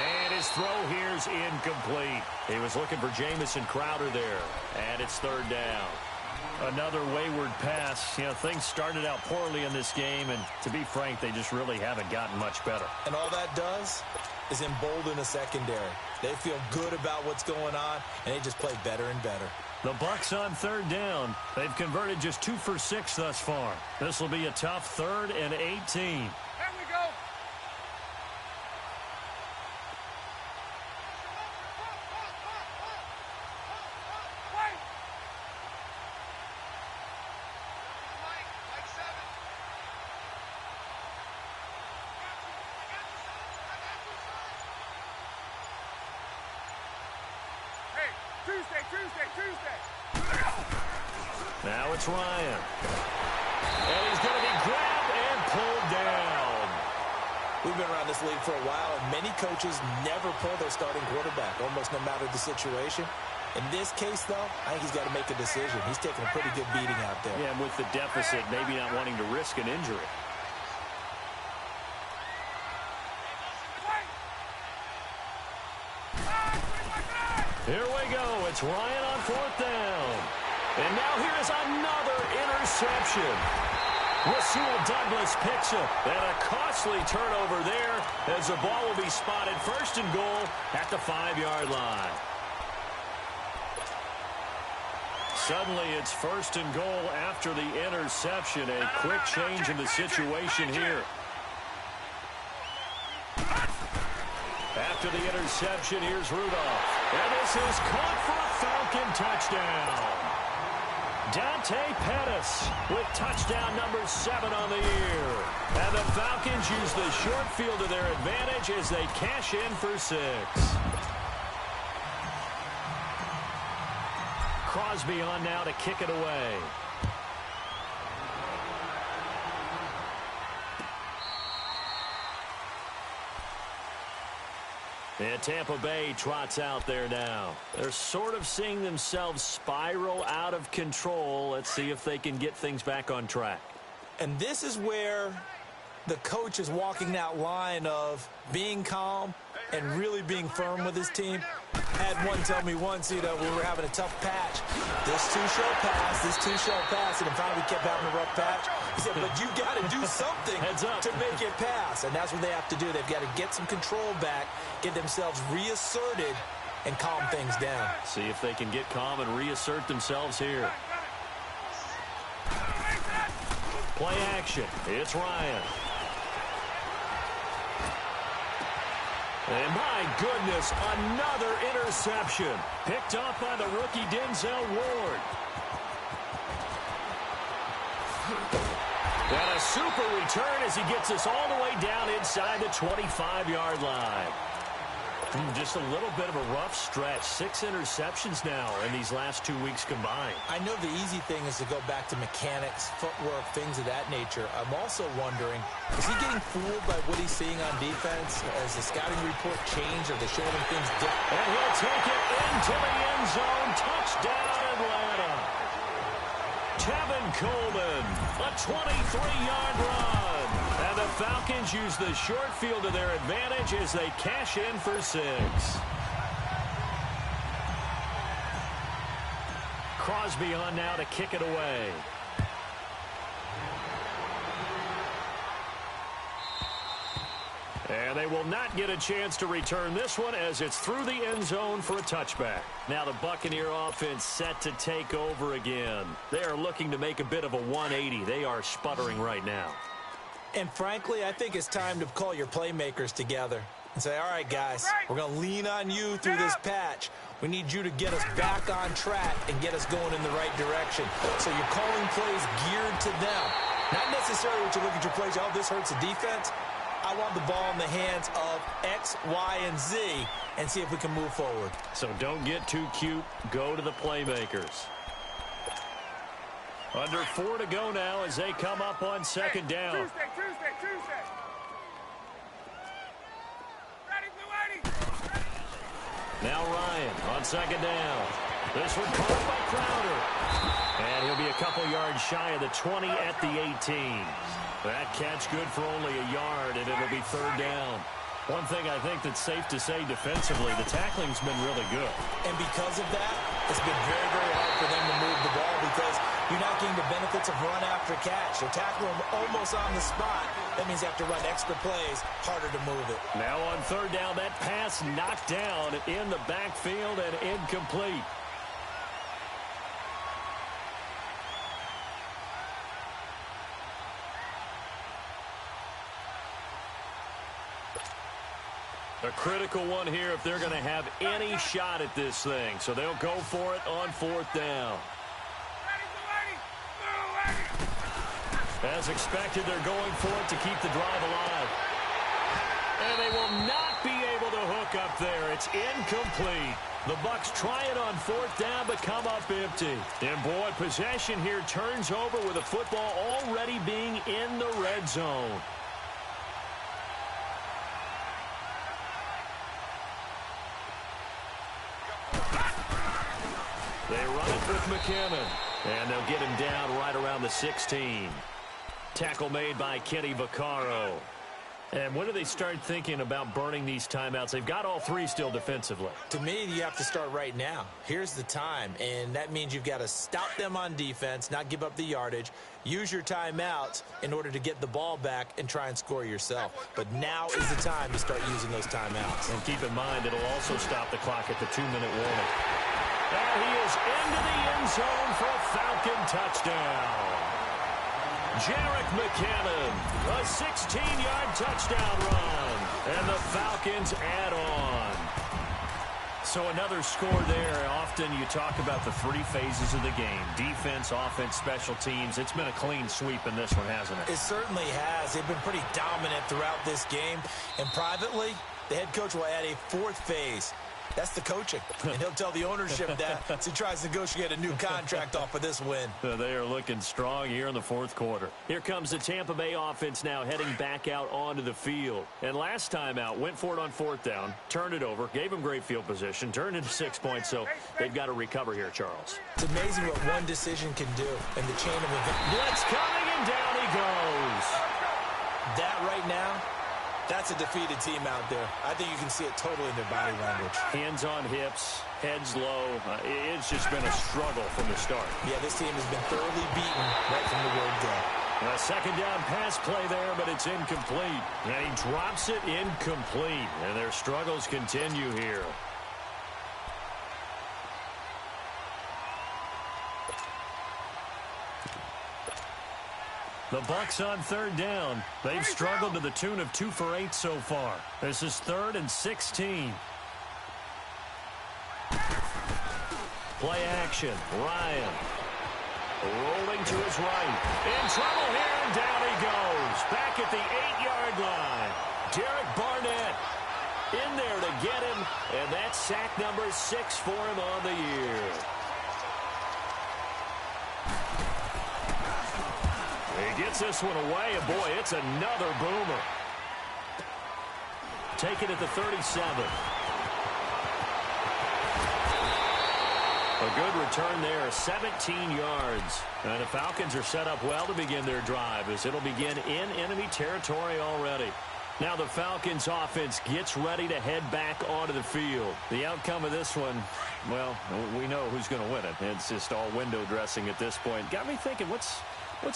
And his throw here's incomplete. He was looking for Jamison Crowder there. And it's 3rd down. Another wayward pass. You know, things started out poorly in this game, and to be frank, they just really haven't gotten much better. And all that does is embolden the secondary. They feel good about what's going on, and they just play better and better. The Bucs on 3rd down. They've converted just 2 for 6 thus far. This will be a tough 3rd and 18. There we go. Wait. Mike 7. Hey, Tuesday. Now it's Ryan. And he's going to be grabbed and pulled down. We've been around this league for a while, and many coaches never pull their starting quarterback, almost no matter the situation. In this case, though, I think he's got to make a decision. He's taking a pretty good beating out there. Yeah, and with the deficit, maybe not wanting to risk an injury. Here we go. It's Ryan on 4th down. And now here is another interception. Rasul Douglas picks it. And a costly turnover there as the ball will be spotted first and goal at the 5-yard line. Suddenly it's first and goal after the interception. A quick change in the situation here. After the interception, here's Rudolph. And this is caught for a Falcon touchdown. Dante Pettis with touchdown number 7 on the year. And the Falcons use the short field to their advantage as they cash in for 6. Crosby on now to kick it away. And Tampa Bay trots out there now. They're sort of seeing themselves spiral out of control. Let's see if they can get things back on track. And this is where the coach is walking that line of being calm and really being firm with his team. Had one tell me once, we were having a tough patch. This too shall pass, this too shall pass. And finally we kept having a rough patch. He said, but you got to do something to make it pass. And that's what they have to do. They've got to get some control back, get themselves reasserted, and calm things down. See if they can get calm and reassert themselves here. Play action. It's Ryan. And my goodness, another interception. Picked up by the rookie Denzel Ward. And a super return as he gets us all the way down inside the 25-yard line. Just a little bit of a rough stretch. 6 interceptions now in these last 2 weeks combined. I know the easy thing is to go back to mechanics, footwork, things of that nature. I'm also wondering, is he getting fooled by what he's seeing on defense? Has the scouting report changed? Are they showing him things different? And he'll take it into the end zone. Touchdown, Atlanta. Tevin Coleman, a 23-yard run. And the Falcons use the short field to their advantage as they cash in for 6. Crosby on now to kick it away. And they will not get a chance to return this one as it's through the end zone for a touchback. Now the Buccaneer offense set to take over again. They are looking to make a bit of a 180. They are sputtering right now. And frankly, I think it's time to call your playmakers together and say, all right, guys, we're going to lean on you through this patch. We need you to get us back on track and get us going in the right direction. So you're calling plays geared to them. Not necessarily what you look at your plays, oh, this hurts the defense. I want the ball in the hands of X, Y, and Z and see if we can move forward. So don't get too cute. Go to the playmakers. Under 4 to go now as they come up on second down. Tuesday. Ready. Now Ryan on second down. This one caught by Crowder. And he'll be a couple yards shy of the 20 at the 18. That catch good for only a yard, and it'll be third down. One thing I think that's safe to say defensively, the tackling's been really good. And because of that, it's been very, very hard for them to move the ball because you're not getting the benefits of run after catch. They're tackling them almost on the spot. That means you have to run extra plays, harder to move it. Now on third down, that pass knocked down in the backfield and incomplete. A critical one here if they're going to have any shot at this thing. So they'll go for it on fourth down. As expected, they're going for it to keep the drive alive. And they will not be able to hook up there. It's incomplete. The Bucs try it on fourth down, but come up empty. And boy, possession here turns over with the football already being in the red zone. They run it with McKinnon. And they'll get him down right around the 16. Tackle made by Kenny Vaccaro. And when do they start thinking about burning these timeouts? They've got all three still defensively. To me, you have to start right now. Here's the time, and that means you've got to stop them on defense, not give up the yardage, use your timeouts in order to get the ball back and try and score yourself. But now is the time to start using those timeouts. And keep in mind, it'll also stop the clock at the 2-minute warning. And he is into the end zone for a Falcon touchdown. Jarek McKinnon, a 16-yard touchdown run, and the Falcons add on. So another score there. Often you talk about the three phases of the game: defense, offense, special teams. It's been a clean sweep in this one, hasn't it? It certainly has. They've been pretty dominant throughout this game. And privately, the head coach will add a fourth phase. That's the coaching. And he'll tell the ownership that as he tries to negotiate a new contract off of this win. They are looking strong here in the fourth quarter. Here comes the Tampa Bay offense now heading back out onto the field. And last time out, went for it on fourth down, turned it over, gave them great field position, turned into 6 points. So they've got to recover here, Charles. It's amazing what one decision can do in the chain of events. Blitz coming, and down he goes. That right now, that's a defeated team out there. I think you can see it totally in their body language. Hands on hips, heads low. It's just been a struggle from the start. Yeah, this team has been thoroughly beaten right from the word go. A second down pass play there, but it's incomplete. And he drops it incomplete. And their struggles continue here. The Bucs on third down. They've struggled to the tune of 2 for 8 so far. This is 3rd and 16. Play action. Ryan rolling to his right. In trouble here, and down he goes. Back at the 8-yard line. Derek Barnett in there to get him, and that's sack number 6 for him on the year. He gets this one away, and boy, it's another boomer. Take it at the 37. A good return there, 17 yards. And the Falcons are set up well to begin their drive, as it'll begin in enemy territory already. Now the Falcons offense gets ready to head back onto the field. The outcome of this one, well, we know who's going to win it. It's just all window dressing at this point. Got me thinking, what's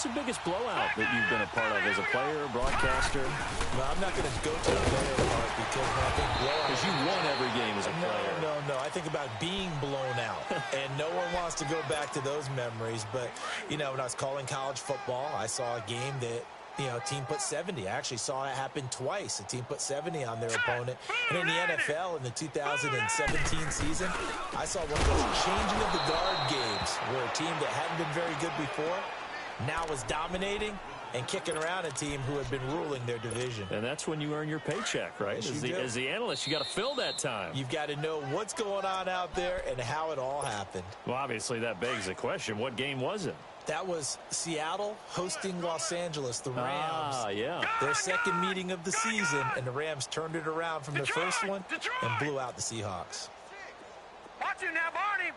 the biggest blowout that you've been a part of as a player, broadcaster? Well, I'm not going to go to the player part because when I think blowout, because you won every game as a player. No. I think about being blown out, and no one wants to go back to those memories. But, you know, when I was calling college football, I saw a game that, you know, a team put 70. I actually saw it happen twice. A team put 70 on their opponent. And in the NFL, in the 2017 season, I saw one of those changing of the guard games where a team that hadn't been very good before now was dominating and kicking around a team who had been ruling their division. And that's when you earn your paycheck, right? Yes, as the analyst, you got to fill that time. You've got to know what's going on out there and how it all happened. Well, obviously, that begs the question, what game was it? That was Seattle hosting Los Angeles, the Rams. Ah, yeah. Their second meeting of the season, and the Rams turned it around from the first one and blew out the Seahawks. Watch it now, Barney!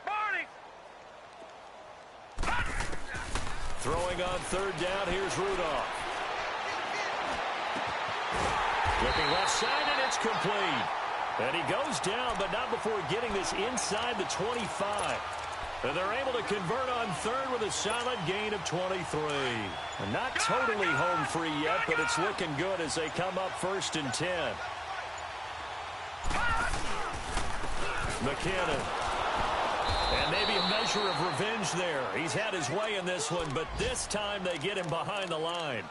Throwing on third down, here's Rudolph. Looking left side, and it's complete. And he goes down, but not before getting this inside the 25. And they're able to convert on third with a solid gain of 23. And not totally home free yet, but it's looking good as they come up 1st and 10. McKinnon. And maybe a measure of revenge there. He's had his way in this one, but this time they get him behind the line.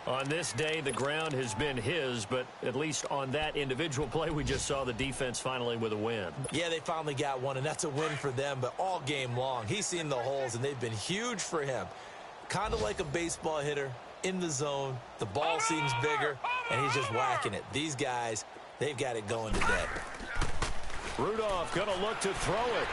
On this day, the ground has been his, but at least on that individual play, we just saw the defense finally with a win. Yeah, they finally got one, and that's a win for them, but all game long, he's seen the holes, and they've been huge for him. Kind of like a baseball hitter in the zone. The ball seems bigger, and he's just whacking it. These guys, they've got it going today. Rudolph going to look to throw it.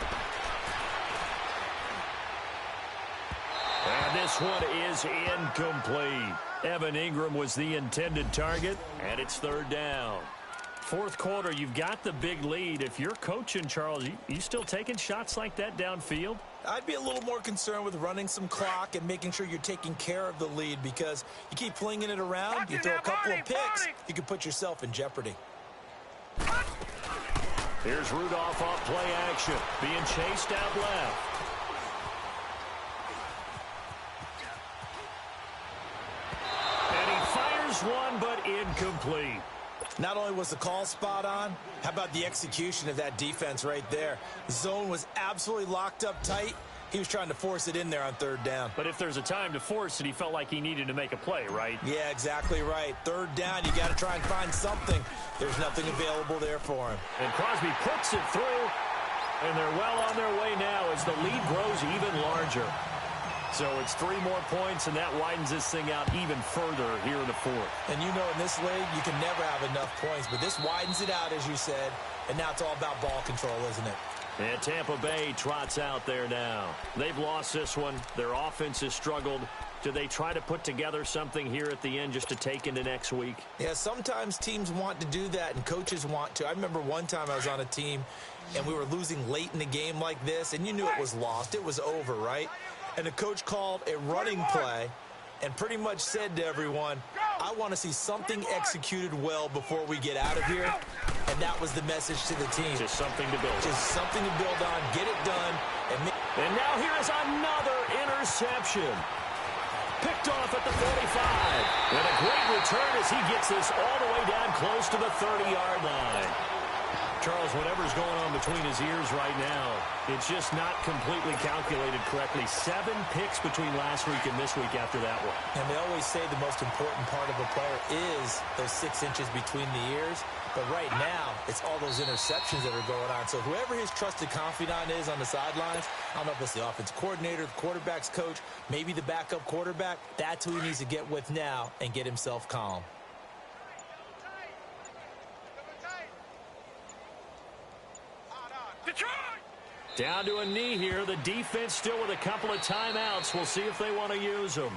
And this one is incomplete. Evan Ingram was the intended target, and it's third down. Fourth quarter, you've got the big lead. If you're coaching, Charles, you still taking shots like that downfield? I'd be a little more concerned with running some clock and making sure you're taking care of the lead, because you keep flinging it around, you throw a couple of picks, you can put yourself in jeopardy. Here's Rudolph off play action, being chased out left. And he fires one, but incomplete. Not only was the call spot on, how about the execution of that defense right there? The zone was absolutely locked up tight. He was trying to force it in there on third down. But if there's a time to force it, he felt like he needed to make a play, right? Yeah, exactly right. Third down, you got to try and find something. There's nothing available there for him. And Crosby puts it through, and they're well on their way now as the lead grows even larger. So it's 3 more points, and that widens this thing out even further here in the fourth. And you know, in this league, you can never have enough points, but this widens it out, as you said, and now it's all about ball control, isn't it? And Tampa Bay trots out there now. They've lost this one. Their offense has struggled. Do they try to put together something here at the end just to take into next week? Yeah, sometimes teams want to do that, and coaches want to. I remember one time I was on a team, and we were losing late in the game like this, and you knew it was lost. It was over, right? And the coach called a running play and pretty much said to everyone, I want to see something executed well before we get out of here. And that was the message to the team. Just something to build. Just something to build on, get it done. And now here is another interception. Picked off at the 45. And a great return as he gets this all the way down close to the 30-yard line. Charles, whatever's going on between his ears right now, it's just not completely calculated correctly. 7 picks between last week and this week after that one. And they always say the most important part of a player is those 6 inches between the ears. But right now, it's all those interceptions that are going on. So whoever his trusted confidant is on the sidelines, I don't know if it's the offense coordinator, the quarterback's coach, maybe the backup quarterback, that's who he needs to get with now and get himself calm. Down to a knee here. The defense still with a couple of timeouts. We'll see if they want to use them.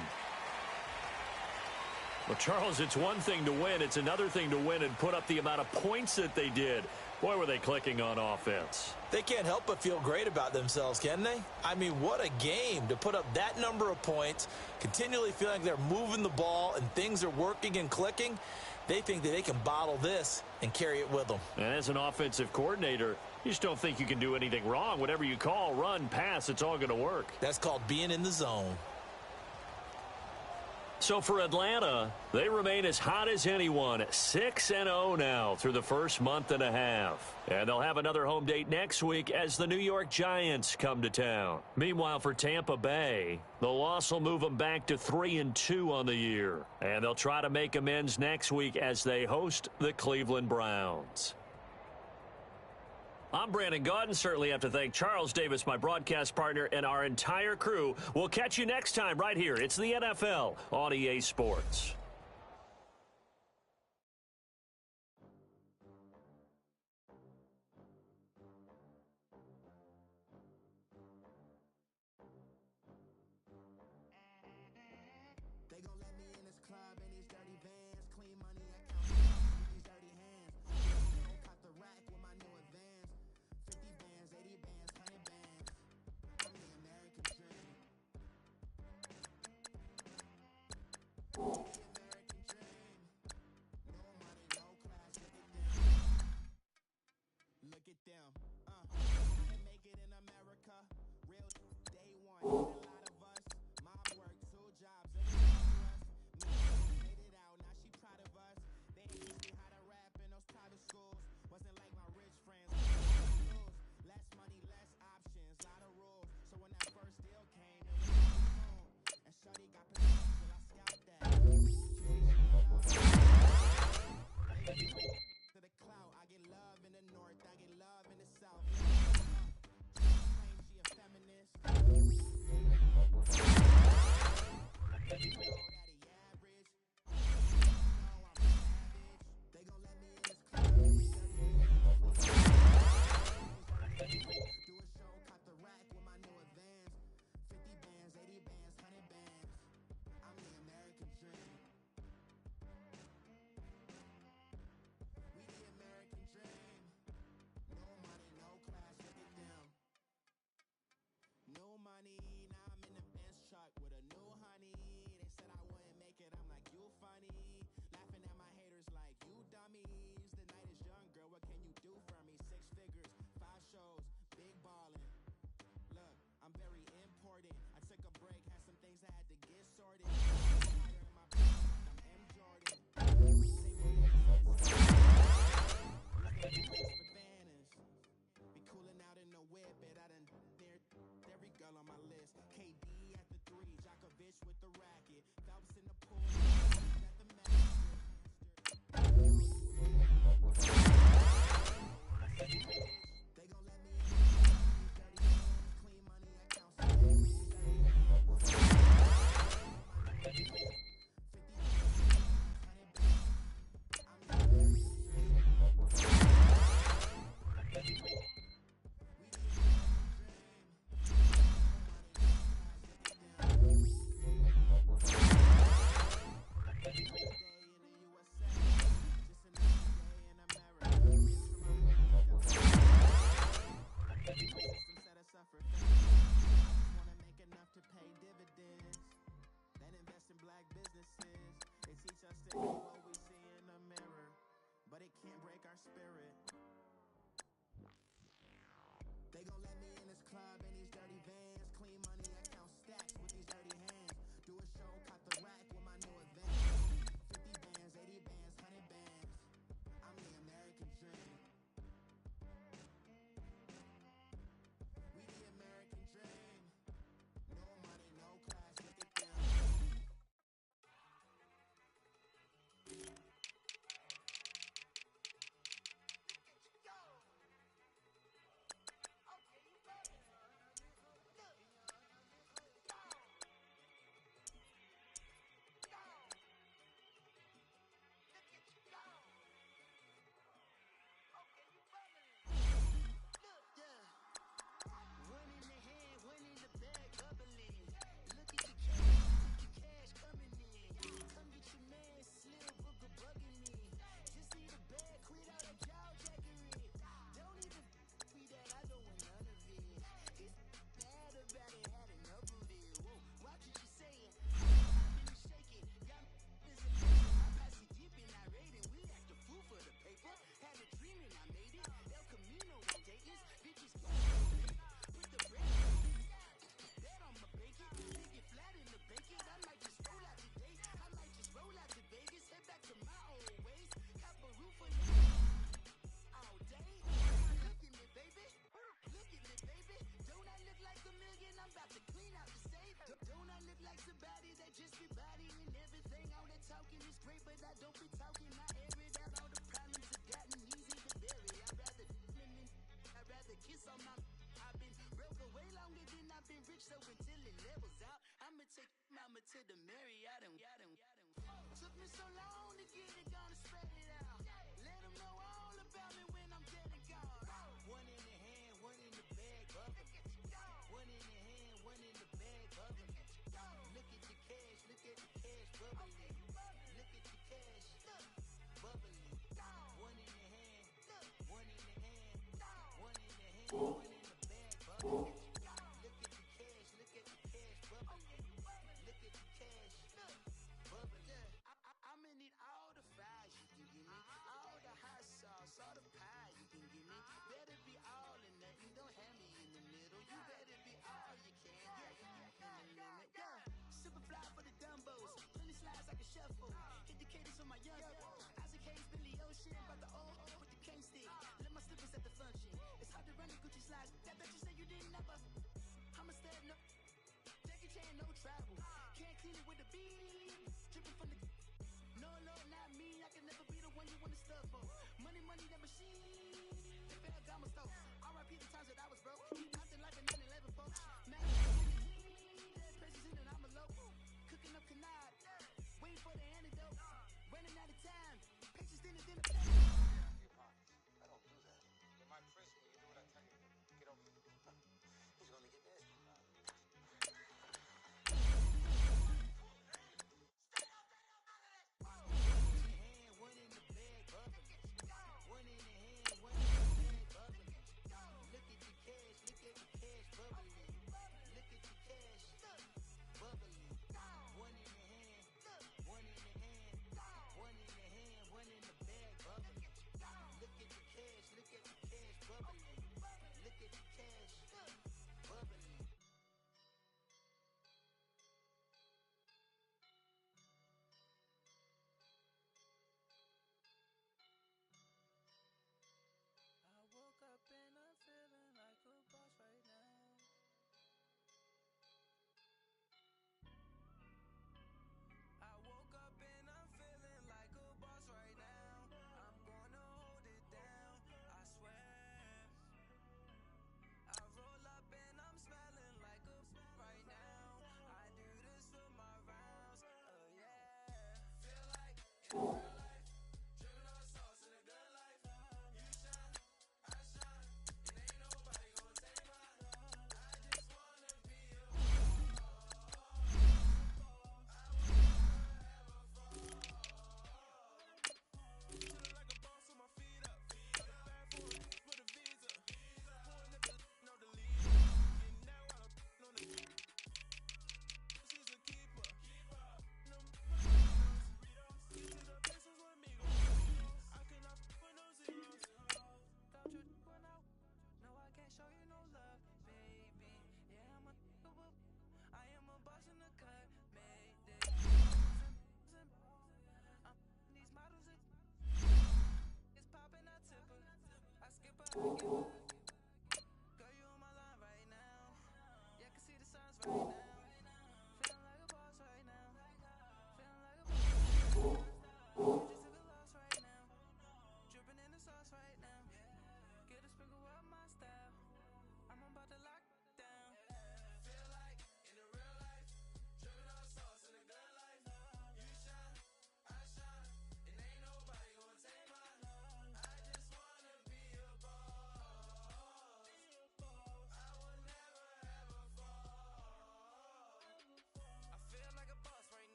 Well, Charles, it's one thing to win. It's another thing to win and put up the amount of points that they did. Boy, were they clicking on offense. They can't help but feel great about themselves, can they? I mean, what a game to put up that number of points, continually feeling like they're moving the ball and things are working and clicking. They think that they can bottle this and carry it with them. And as an offensive coordinator, you just don't think you can do anything wrong. Whatever you call, run, pass, it's all going to work. That's called being in the zone. So for Atlanta, they remain as hot as anyone, 6-0 now through the first month and a half. And they'll have another home date next week as the New York Giants come to town. Meanwhile, for Tampa Bay, the loss will move them back to 3-2 on the year. And they'll try to make amends next week as they host the Cleveland Browns. I'm Brandon Gaudin. Certainly have to thank Charles Davis, my broadcast partner, and our entire crew. We'll catch you next time right here. It's the NFL on EA Sports. spirit. They gon' let me in this club in these dirty vans. Clean money, I count stacks with these dirty hands. Do a show, caught the rack with my new advance. 50 bands, 80 bands, 100 bands. I'm the American dream. We the American dream. No money, no class, look at them. One in the hand, one in the bag, bubbling. Look at the cash coming in. Come get your man, Slim Booker bugging me. Just see the bag, quit out that jaw jackery. Don't even me that, I don't want none of it. He's mad about it, had enough of it. Whoa, watch what you saying. I'm shaking, got is a I pass it deep and I rate it. We act a fool for the paper. Had a dream and I made it. El Camino on Dayton's. Bitches put the bread on my bacon. Nigga flat in the bacon. I might just roll out today. I might just roll out to Vegas. Head back to my old ways. Cop a roof for you all day. Look at me, baby. Look at me, baby. Don't I look like a million? I'm about to clean out the safe. Don't I look like somebody that just be bodying everything? All that talking is great, but I don't be talking. I air it out. All the problems have gotten easy to bury. I'd rather kiss on my. I've been broke away longer than I've been rich, so until it levels out, I'ma take mama to the Marriott and took me so long to get it, gonna spread it out. Let them know all about me when I'm dead and gone. One in the hand, one in the bag, bubbling. One in the hand, one in the bag, bubbling. Look at the cash, bubbling. Look at the cash, bubbling. One in the hand, one in the hand, one in the hand, one in the bag, bubbling. Look at the cash, bubbling. Look at the cash, bubbling. I'm gonna need all the fries you can give me, all the hot sauce, all the pie you can give me. Better be all or nothing, don't have me in the middle. You better be all you can, yeah. Super fly for the Dumbos, plenty slides like a shuffle. Hit the cadence on my young Isaac Hayes, Billy Ocean, about the old with the cane stick. Let my slippers at the function. It's hard to run the Gucci slides. That bet you say you didn't never. I'm a stab, no. Jackie Chan, no travel. Can't clean it with the beat. Dripping from the. No, Lord, not me. I can never be the one you want to stuff for. Money, that machine. They fell down my stove. R.I.P. the times that I was broke. Nothing like a 9/11, folks. Man, places in and I'm a local. Cooking up canard. Waiting for the antidote. Running out of time. Patience in it, then the I don't do that. In my prison, you do what I tell you to. Get over here. He's gonna get nasty. One in the bag, bubbling. One in the hand, one in the bag, bubbling. Look at the